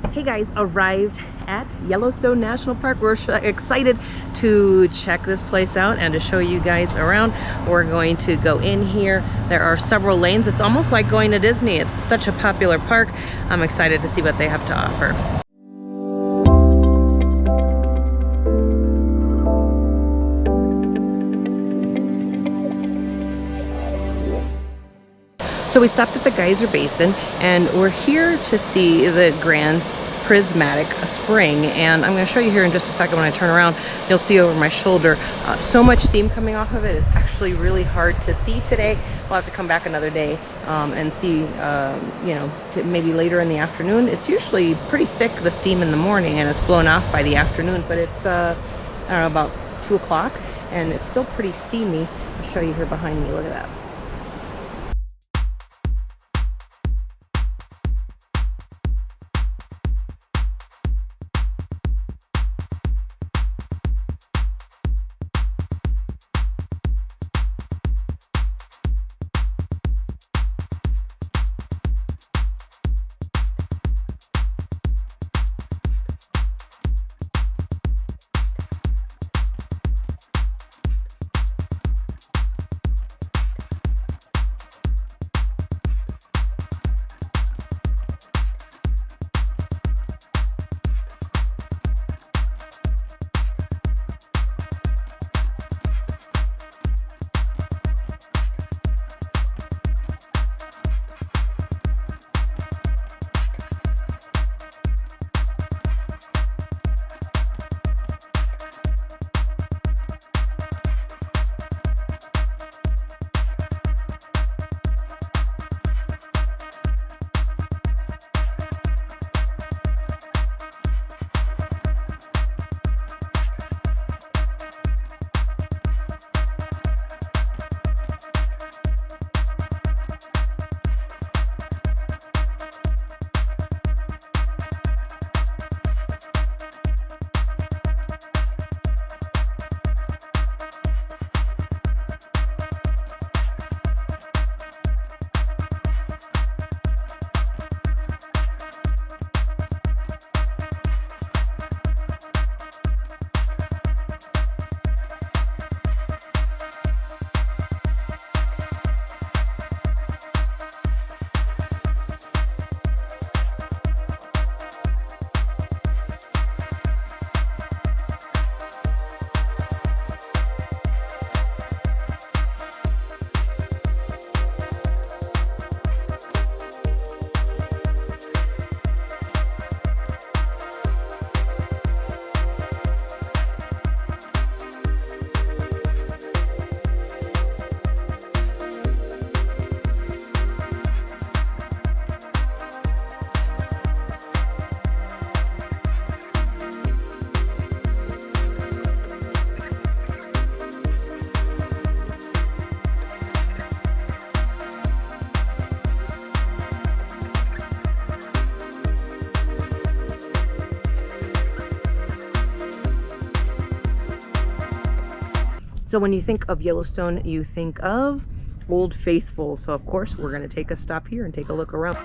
Hey guys, arrived at Yellowstone National Park. We're excited to check this place out and to show you guys around. We're going to go in here. There are several lanes. It's almost like going to Disney. It's such a popular park. I'm excited to see what they have to offer. So we stopped at the Geyser Basin and we're here to see the Grand Prismatic spring, and I'm going to show you here in just a second. When I turn around, you'll see over my shoulder so much steam coming off of it. It's actually really hard to see today. We'll have to come back another day and see, you know, maybe later in the afternoon. It's usually pretty thick, the steam in the morning, and it's blown off by the afternoon, but it's I don't know, about 2 o'clock, and it's still pretty steamy. I'll show you here behind me. Look at that. So when you think of Yellowstone, you think of Old Faithful. So of course, we're going to take a stop here and take a look around.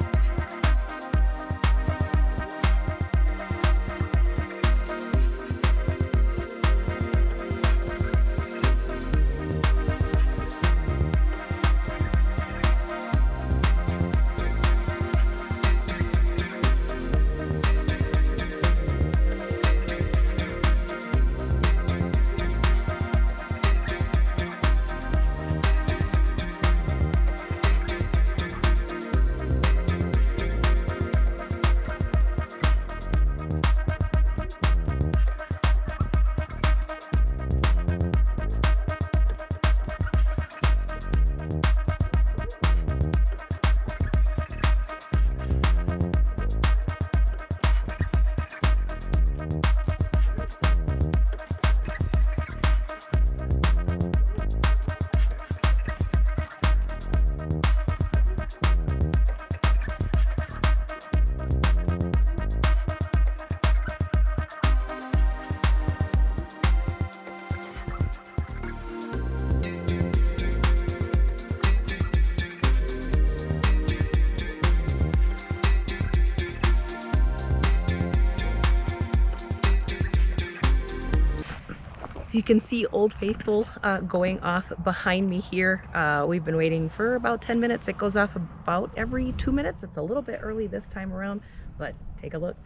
You can see Old Faithful going off behind me here. We've been waiting for about 10 minutes. It goes off about every 2 minutes. It's a little bit early this time around, but take a look.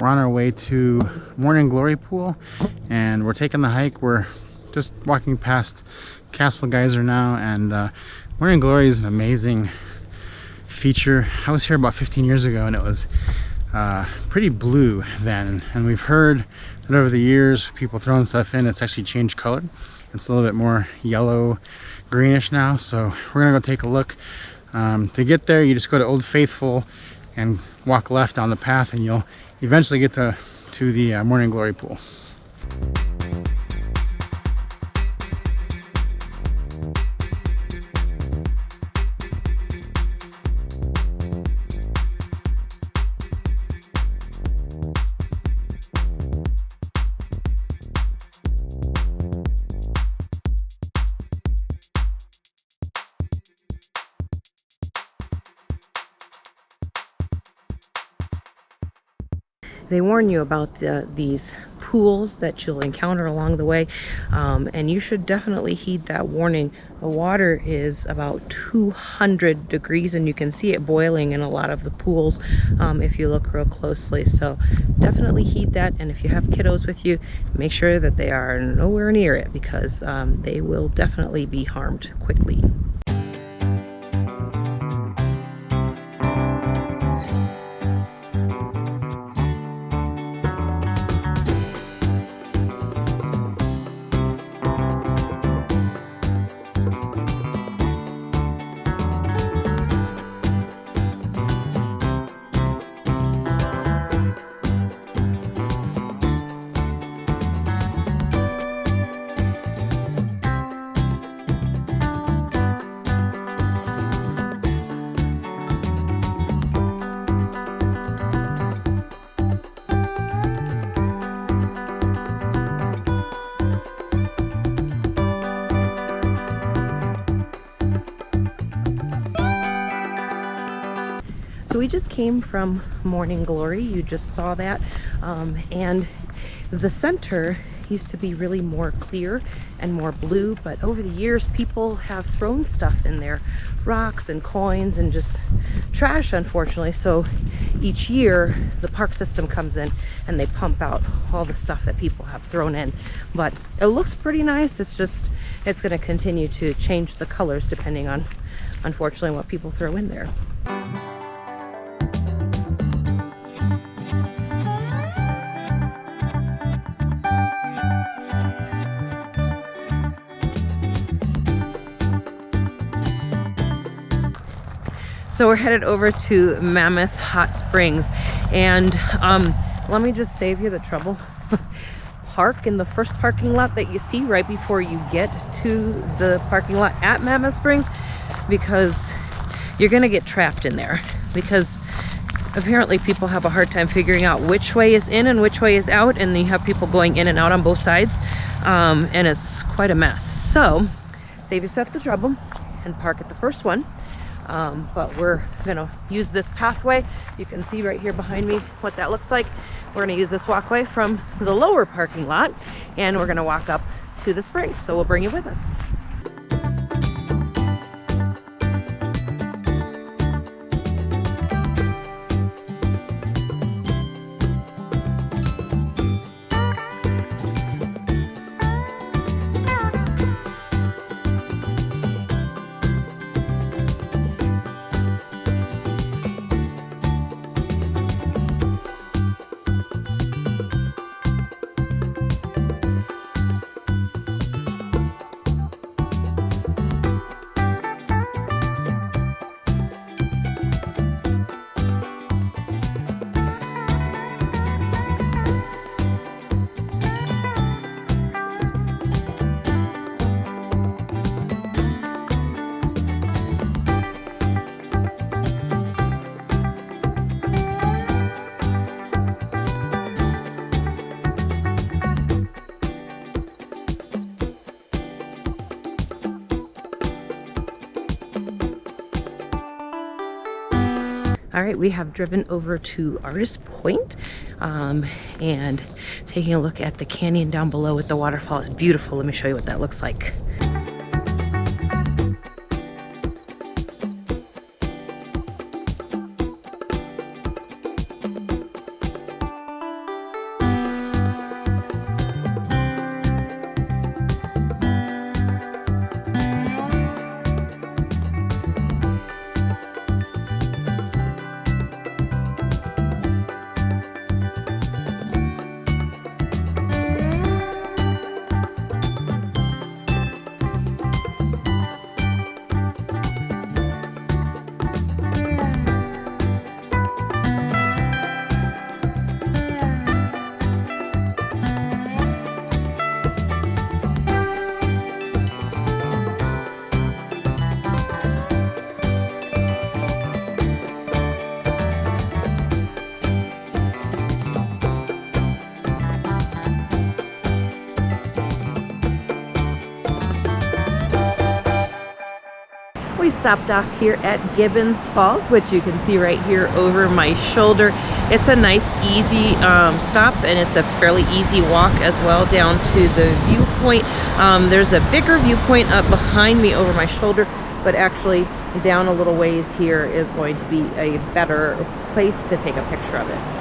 We're on our way to Morning Glory Pool, and we're taking the hike. We're just walking past Castle Geyser now, and Morning Glory is an amazing feature. I was here about 15 years ago, and it was pretty blue then, and we've heard that over the years, people throwing stuff in, it's actually changed color. It's a little bit more yellow greenish now, so we're gonna go take a look. To get there, you just go to Old Faithful and walk left on the path, and you'll eventually get to the Morning Glory Pool. They warn you about these pools that you'll encounter along the way, and you should definitely heed that warning. The water is about 200 degrees, and you can see it boiling in a lot of the pools if you look real closely. So definitely heed that, and if you have kiddos with you, make sure that they are nowhere near it, because they will definitely be harmed quickly. So we just came from Morning Glory, you just saw that, and the center used to be really more clear and more blue, but over the years people have thrown stuff in there, rocks and coins and just trash, unfortunately. So each year the park system comes in and they pump out all the stuff that people have thrown in, but it looks pretty nice. It's going to continue to change the colors depending on, unfortunately, what people throw in there. So we're headed over to Mammoth Hot Springs, and let me just save you the trouble. Park in the first parking lot that you see right before you get to the parking lot at Mammoth Springs, because you're gonna get trapped in there, because apparently people have a hard time figuring out which way is in and which way is out, and then you have people going in and out on both sides, and it's quite a mess. So save yourself the trouble and park at the first one. But we're gonna use this pathway. You can see right here behind me what that looks like. We're gonna use this walkway from the lower parking lot, and we're gonna walk up to the springs. So we'll bring you with us. All right, we have driven over to Artist Point and taking a look at the canyon down below with the waterfall. It's beautiful. Let me show you what that looks like. We stopped off here at Gibbons Falls, which you can see right here over my shoulder. It's a nice, easy stop, and it's a fairly easy walk as well down to the viewpoint. There's a bigger viewpoint up behind me over my shoulder, but actually down a little ways here is going to be a better place to take a picture of it.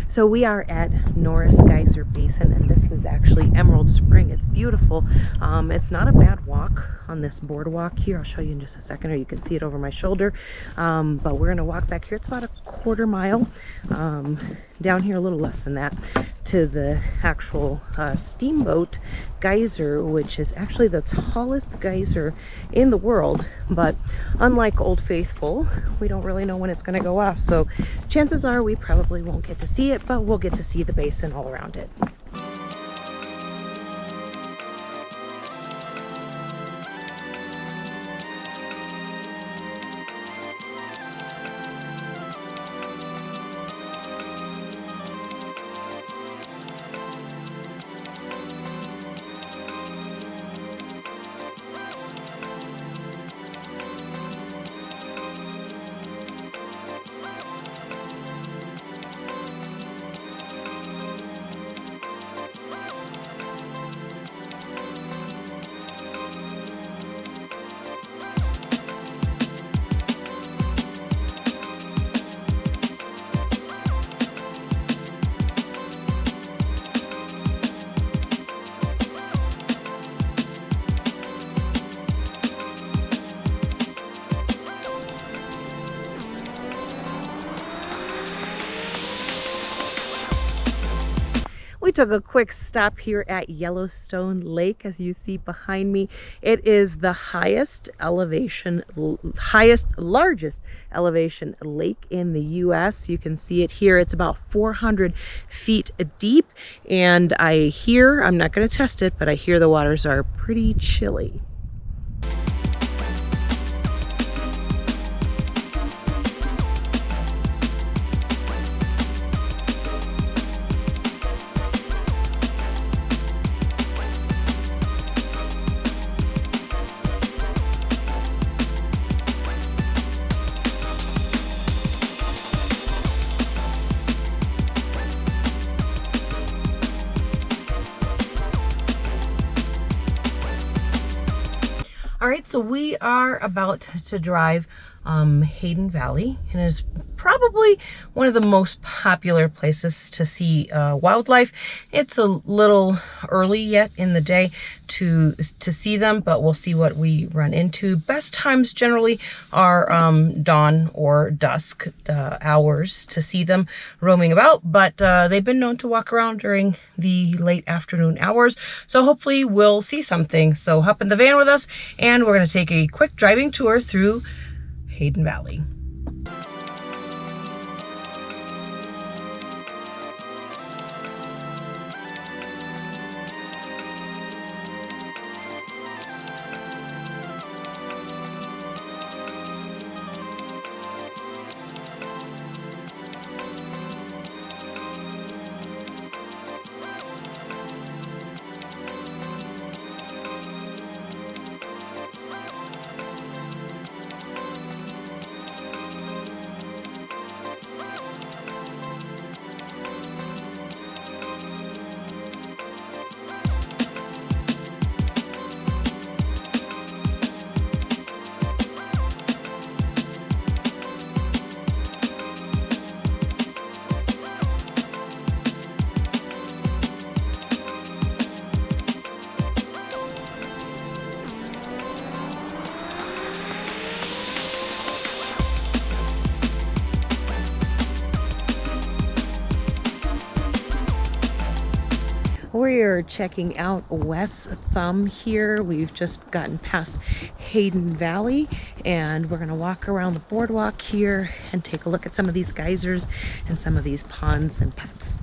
So we are at Norris Geyser Basin, and this is actually Emerald Spring. It's beautiful. It's not a bad walk on this boardwalk here. I'll show you in just a second, or you can see it over my shoulder. But we're gonna walk back here. It's about a quarter mile down here, a little less than that, to the actual Steamboat Geyser, which is actually the tallest geyser in the world. But unlike Old Faithful, we don't really know when it's going to go off, so chances are we probably won't get to see it, but we'll get to see the basin all around it. We took a quick stop here at Yellowstone Lake, as you see behind me. It is the largest elevation lake in the US. You can see it here. It's about 400 feet deep, and I'm not going to test it, but I hear the waters are pretty chilly. All right, so we are about to drive Hayden Valley, and is probably one of the most popular places to see wildlife. It's a little early yet in the day to see them, but we'll see what we run into. Best times generally are dawn or dusk, the hours to see them roaming about, but they've been known to walk around during the late afternoon hours, so hopefully we'll see something. So hop in the van with us, and we're going to take a quick driving tour through Hayden Valley. We're checking out West Thumb here. We've just gotten past Hayden Valley, and we're gonna walk around the boardwalk here and take a look at some of these geysers and some of these ponds and pets.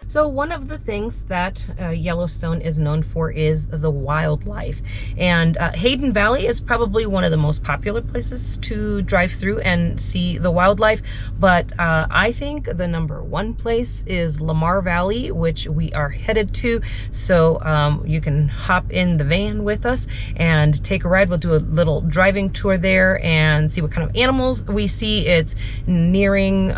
So one of the things that Yellowstone is known for is the wildlife, and Hayden Valley is probably one of the most popular places to drive through and see the wildlife, but I think the #1 place is Lamar Valley, which we are headed to. So you can hop in the van with us and take a ride. We'll do a little driving tour there and see what kind of animals we see. It's nearing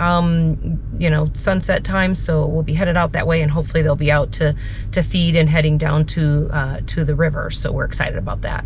you know, sunset time, so we'll be headed out that way, and hopefully they'll be out to feed and heading down to the river. So we're excited about that.